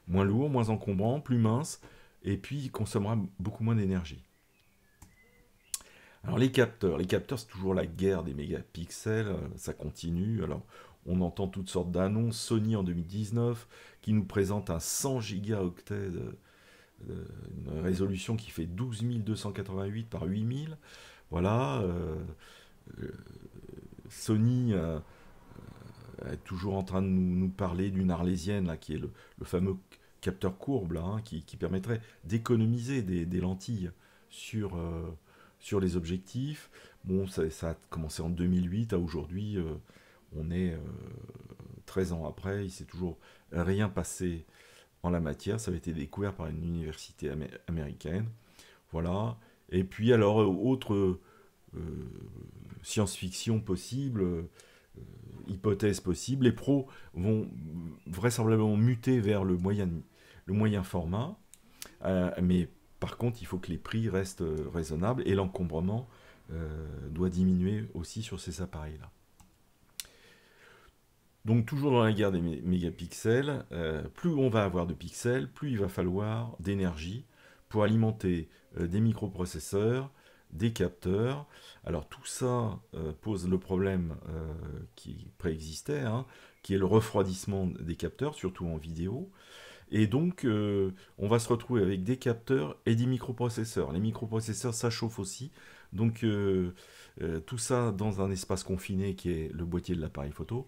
moins lourd, moins encombrant, plus mince, et puis il consommera beaucoup moins d'énergie. Alors les capteurs c'est toujours la guerre des mégapixels, ça continue. Alors on entend toutes sortes d'annonces. Sony en 2019 qui nous présente un 100 gigaoctets une résolution qui fait 12 288 par 8000. Voilà. Euh, Sony est toujours en train de nous parler d'une arlésienne, là, qui est le fameux capteur courbe, là, hein, qui permettrait d'économiser des lentilles sur, sur les objectifs. Bon, ça a commencé en 2008, à aujourd'hui, on est 13 ans après, il s'est toujours rien passé en la matière. Ça avait été découvert par une université américaine. Voilà. Et puis, alors, autre science-fiction possible, hypothèse possible, les pros vont vraisemblablement muter vers le moyen format, mais par contre, il faut que les prix restent raisonnables et l'encombrement doit diminuer aussi sur ces appareils-là. Donc toujours dans la guerre des mégapixels, plus on va avoir de pixels, plus il va falloir d'énergie pour alimenter des microprocesseurs, des capteurs. Alors tout ça pose le problème qui préexistait, hein, qui est le refroidissement des capteurs, surtout en vidéo. Et donc on va se retrouver avec des capteurs et des microprocesseurs. Les microprocesseurs, ça chauffe aussi. Donc tout ça dans un espace confiné qui est le boîtier de l'appareil photo.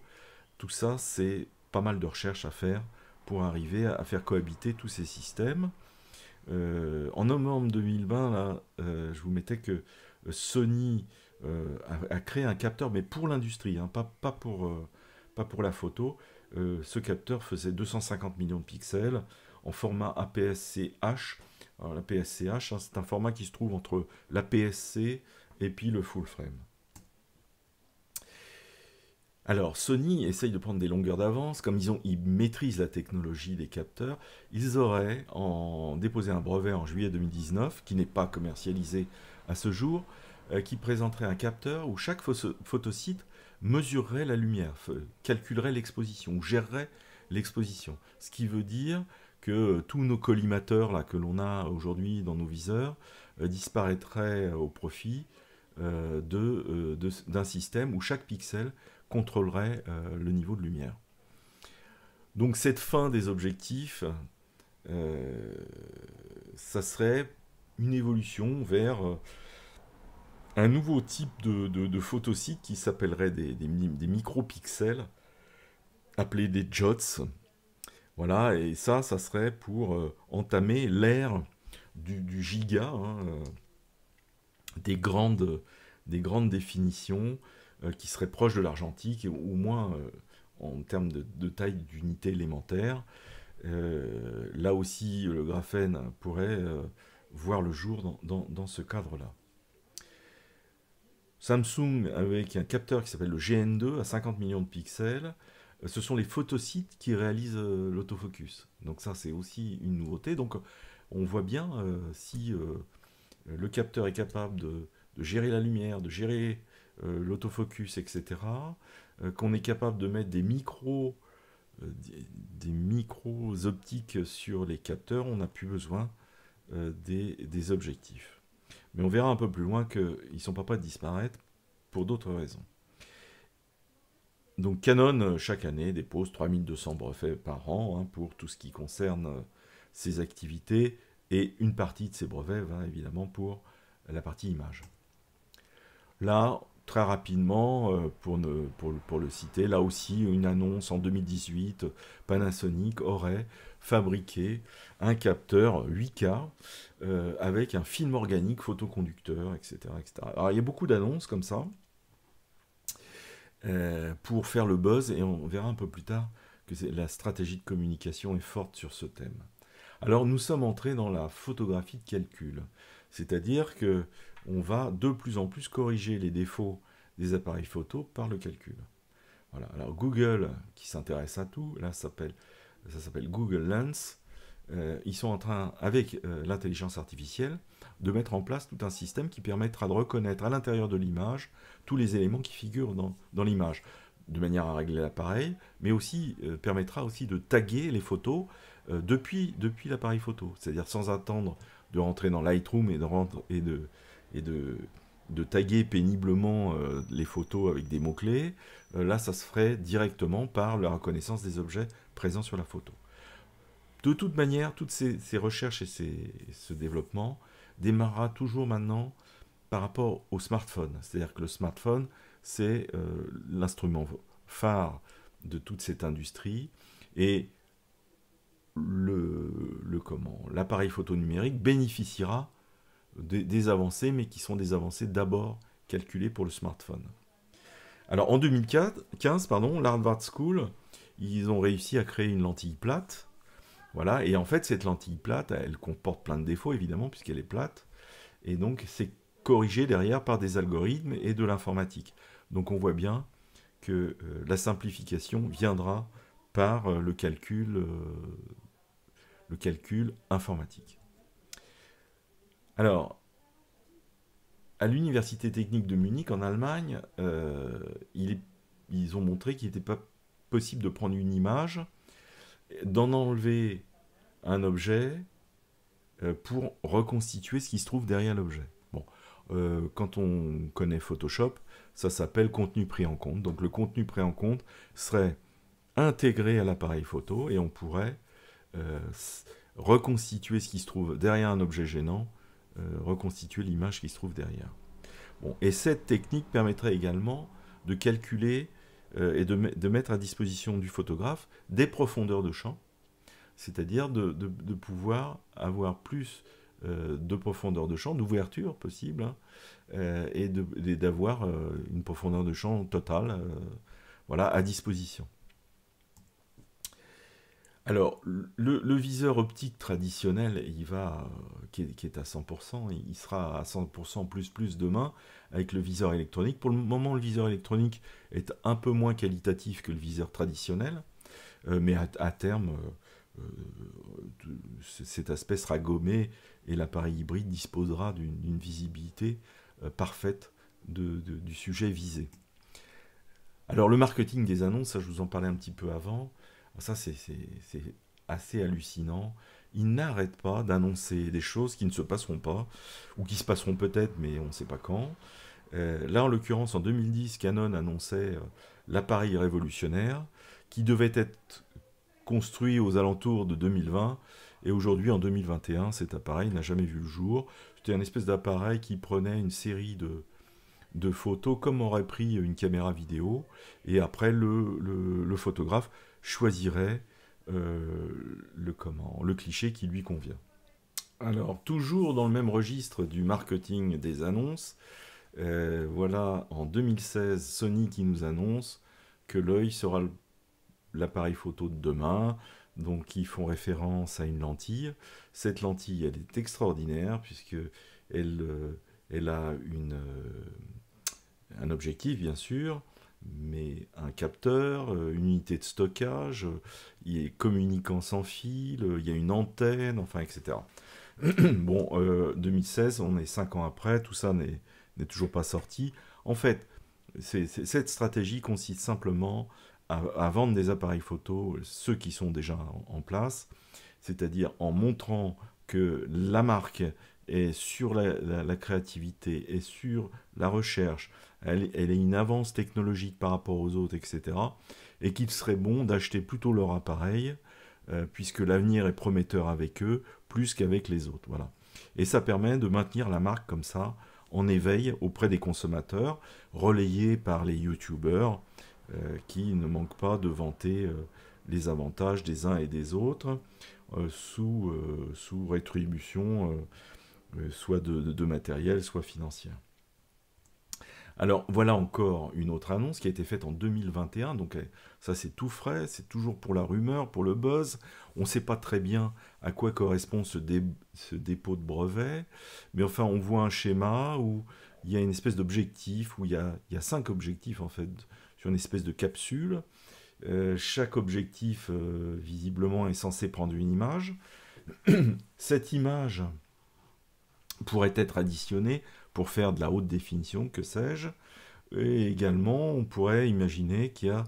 Tout ça, c'est pas mal de recherches à faire pour arriver à faire cohabiter tous ces systèmes. En novembre 2020, là, je vous mettais que Sony a créé un capteur, mais pour l'industrie, hein, pas pour la photo. Ce capteur faisait 250 millions de pixels en format APS-C-H. Alors, l'APS-C-H, hein, c'est un format qui se trouve entre l'APS-C et puis le full frame. Alors, Sony essaye de prendre des longueurs d'avance, comme ils maîtrisent la technologie des capteurs, ils auraient déposé un brevet en juillet 2019, qui n'est pas commercialisé à ce jour, qui présenterait un capteur où chaque photosite mesurerait la lumière, calculerait l'exposition, ou gérerait l'exposition. Ce qui veut dire que tous nos collimateurs là, que l'on a aujourd'hui dans nos viseurs disparaîtraient au profit d'un système où chaque pixel contrôlerait le niveau de lumière. Donc cette fin des objectifs, ça serait une évolution vers un nouveau type de photosite qui s'appellerait des micropixels, appelés des JOTS. Voilà, et ça serait pour entamer l'ère du giga, hein, des grandes des grandes définitions qui seraient proches de l'argentique, ou au moins en termes de taille d'unité élémentaire. Là aussi, le graphène pourrait voir le jour dans ce cadre-là. Samsung, avec un capteur qui s'appelle le GN2 à 50 millions de pixels, ce sont les photosites qui réalisent l'autofocus. Donc ça, c'est aussi une nouveauté. Donc on voit bien si le capteur est capable de gérer la lumière, de gérer l'autofocus, etc., qu'on est capable de mettre des micros optiques sur les capteurs, on n'a plus besoin des objectifs. Mais on verra un peu plus loin qu'ils ne sont pas prêts de disparaître pour d'autres raisons. Donc Canon, chaque année, dépose 3200 brevets par an pour tout ce qui concerne ses activités, et une partie de ces brevets va évidemment pour la partie image. Là, très rapidement, pour le citer, là aussi, une annonce en 2018, Panasonic aurait fabriqué un capteur 8K avec un film organique photoconducteur, etc., etc. Alors il y a beaucoup d'annonces comme ça pour faire le buzz, et on verra un peu plus tard que la stratégie de communication est forte sur ce thème. Alors nous sommes entrés dans la photographie de calcul, c'est-à-dire que on va de plus en plus corriger les défauts des appareils photo par le calcul. Voilà. Alors Google, qui s'intéresse à tout, là ça s'appelle Google Lens, ils sont en train, avec l'intelligence artificielle, de mettre en place tout un système qui permettra de reconnaître à l'intérieur de l'image tous les éléments qui figurent dans l'image, de manière à régler l'appareil, mais aussi permettra aussi de taguer les photos depuis l'appareil photo, c'est-à-dire sans attendre de rentrer dans Lightroom et de taguer péniblement les photos avec des mots-clés. Là, ça se ferait directement par la reconnaissance des objets présents sur la photo. De toute manière, toutes ces recherches et ce développement démarrera toujours maintenant par rapport au smartphone. C'est-à-dire que le smartphone, c'est l'instrument phare de toute cette industrie, et l'appareil photo numérique bénéficiera des avancées, mais qui sont des avancées d'abord calculées pour le smartphone. Alors en 2015, l'Harvard School, ils ont réussi à créer une lentille plate. Voilà, et en fait cette lentille plate, elle comporte plein de défauts évidemment puisqu'elle est plate, et donc c'est corrigé derrière par des algorithmes et de l'informatique. Donc on voit bien que la simplification viendra par le calcul informatique. Alors, à l'Université technique de Munich, en Allemagne, ils ont montré qu'il n'était pas possible de prendre une image, d'en enlever un objet pour reconstituer ce qui se trouve derrière l'objet. Bon, quand on connaît Photoshop, ça s'appelle contenu pris en compte. Donc le contenu pris en compte serait intégré à l'appareil photo, et on pourrait reconstituer ce qui se trouve derrière un objet gênant, reconstituer l'image qui se trouve derrière. Bon, et cette technique permettrait également de calculer et de mettre à disposition du photographe des profondeurs de champ, c'est-à-dire de pouvoir avoir plus de profondeur de champ, d'ouverture possible, et d'avoir une profondeur de champ totale voilà, à disposition. Alors, le viseur optique traditionnel, qui est à 100%, il sera à 100% plus demain avec le viseur électronique. Pour le moment, le viseur électronique est un peu moins qualitatif que le viseur traditionnel, mais à terme, cet aspect sera gommé et l'appareil hybride disposera d'une visibilité parfaite du sujet visé. Alors, le marketing des annonces, ça je vous en parlais un petit peu avant. Ça, c'est assez hallucinant. Ils n'arrêtent pas d'annoncer des choses qui ne se passeront pas, ou qui se passeront peut-être, mais on ne sait pas quand. Là, en l'occurrence, en 2010, Canon annonçait l'appareil révolutionnaire, qui devait être construit aux alentours de 2020, et aujourd'hui, en 2021, cet appareil n'a jamais vu le jour. C'était un espèce d'appareil qui prenait une série de photos, comme aurait pris une caméra vidéo, et après, le photographe choisirait le cliché qui lui convient. Alors, toujours dans le même registre du marketing des annonces, Voilà, en 2016, Sony qui nous annonce que l'œil sera l'appareil photo de demain. Donc, ils font référence à une lentille. Cette lentille, elle est extraordinaire puisque elle a un objectif, bien sûr, mais un capteur, une unité de stockage, il est communicant sans fil, il y a une antenne, enfin, etc. Bon, 2016, on est 5 ans après, tout ça n'est toujours pas sorti. En fait, cette stratégie consiste simplement à vendre des appareils photo, ceux qui sont déjà en place, c'est-à-dire en montrant que la marque est sur la créativité, est sur la recherche, elle est une avance technologique par rapport aux autres, etc. Et qu'il serait bon d'acheter plutôt leur appareil, puisque l'avenir est prometteur avec eux, plus qu'avec les autres. Voilà. Et ça permet de maintenir la marque comme ça, en éveil auprès des consommateurs, relayé par les youtubeurs, qui ne manquent pas de vanter les avantages des uns et des autres, sous rétribution, soit de matériel, soit financière. Alors voilà encore une autre annonce qui a été faite en 2021, donc ça c'est tout frais, c'est toujours pour la rumeur, pour le buzz. On ne sait pas très bien à quoi correspond ce dépôt de brevet, mais enfin on voit un schéma où il y a une espèce d'objectif, où il y a 5 objectifs en fait, sur une espèce de capsule. Chaque objectif visiblement est censé prendre une image. Cette image pourrait être additionnée pour faire de la haute définition, que sais-je. Et également, on pourrait imaginer qu'il y a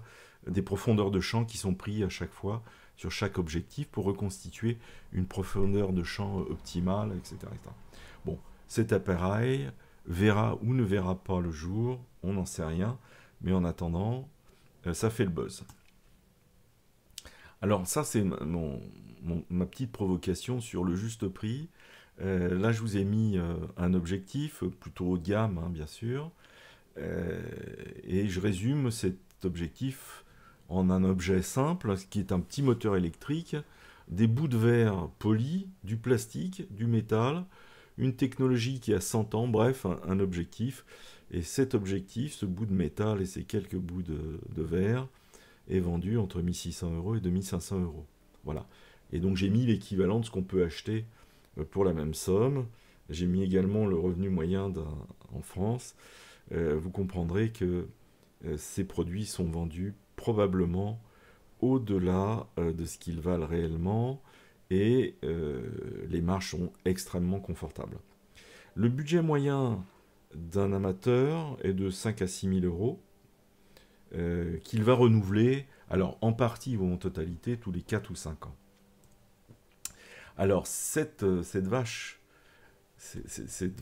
des profondeurs de champ qui sont prises à chaque fois sur chaque objectif pour reconstituer une profondeur de champ optimale, etc. etc. Bon, cet appareil verra ou ne verra pas le jour, on n'en sait rien, mais en attendant, ça fait le buzz. Alors ça, c'est ma petite provocation sur le juste prix. Là, je vous ai mis un objectif plutôt haut de gamme, hein, bien sûr. Et je résume cet objectif en un objet simple, qui est un petit moteur électrique, des bouts de verre polis, du plastique, du métal, une technologie qui a 100 ans, bref, un objectif. Et cet objectif, ce bout de métal et ces quelques bouts de verre, est vendu entre 1600 € et 2500 €. Voilà. Et donc j'ai mis l'équivalent de ce qu'on peut acheter pour la même somme. J'ai mis également le revenu moyen en France. Vous comprendrez que ces produits sont vendus probablement au-delà de ce qu'ils valent réellement, et les marges sont extrêmement confortables. Le budget moyen d'un amateur est de 5 à 6 000 €, qu'il va renouveler, alors en partie ou en totalité, tous les 4 ou 5 ans. Alors cette vache, cette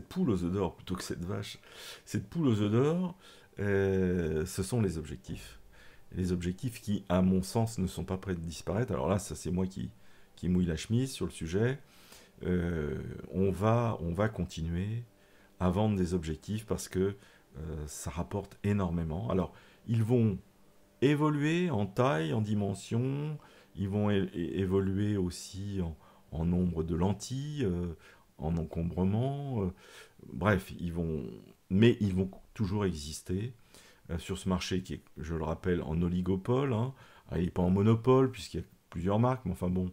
poule aux œufs d'or, plutôt que cette poule aux œufs d'or, ce sont les objectifs. Les objectifs qui, à mon sens, ne sont pas prêts de disparaître. Alors là, ça c'est moi qui mouille la chemise sur le sujet. On va continuer à vendre des objectifs parce que ça rapporte énormément. Alors, ils vont évoluer en taille, en dimension, ils vont évoluer aussi en nombre de lentilles, en encombrement, bref, mais ils vont toujours exister sur ce marché qui est, je le rappelle, en oligopole, hein. Il n'est pas en monopole puisqu'il y a plusieurs marques, mais enfin bon,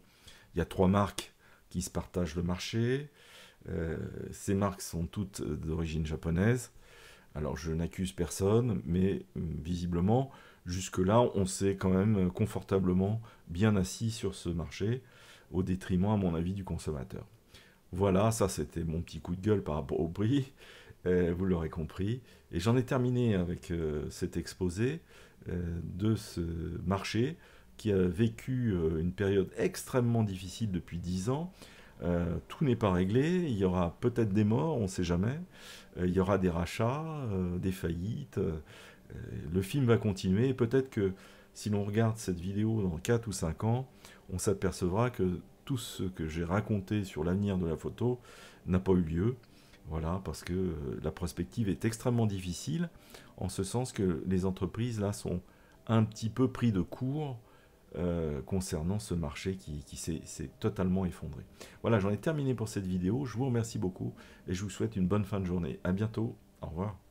il y a 3 marques qui se partagent le marché. Ces marques sont toutes d'origine japonaise. Alors je n'accuse personne, mais visiblement, jusque-là, on s'est quand même confortablement bien assis sur ce marché, au détriment, à mon avis, du consommateur. Voilà, ça c'était mon petit coup de gueule par rapport au prix, vous l'aurez compris. Et j'en ai terminé avec cet exposé de ce marché qui a vécu une période extrêmement difficile depuis 10 ans. Tout n'est pas réglé, il y aura peut-être des morts, on ne sait jamais, il y aura des rachats, des faillites, le film va continuer, et peut-être que si l'on regarde cette vidéo dans 4 ou 5 ans, on s'apercevra que tout ce que j'ai raconté sur l'avenir de la photo n'a pas eu lieu. Voilà, parce que la prospective est extrêmement difficile, en ce sens que les entreprises là sont un petit peu pris de court concernant ce marché qui s'est totalement effondré. Voilà, j'en ai terminé pour cette vidéo. Je vous remercie beaucoup et je vous souhaite une bonne fin de journée. À bientôt. Au revoir.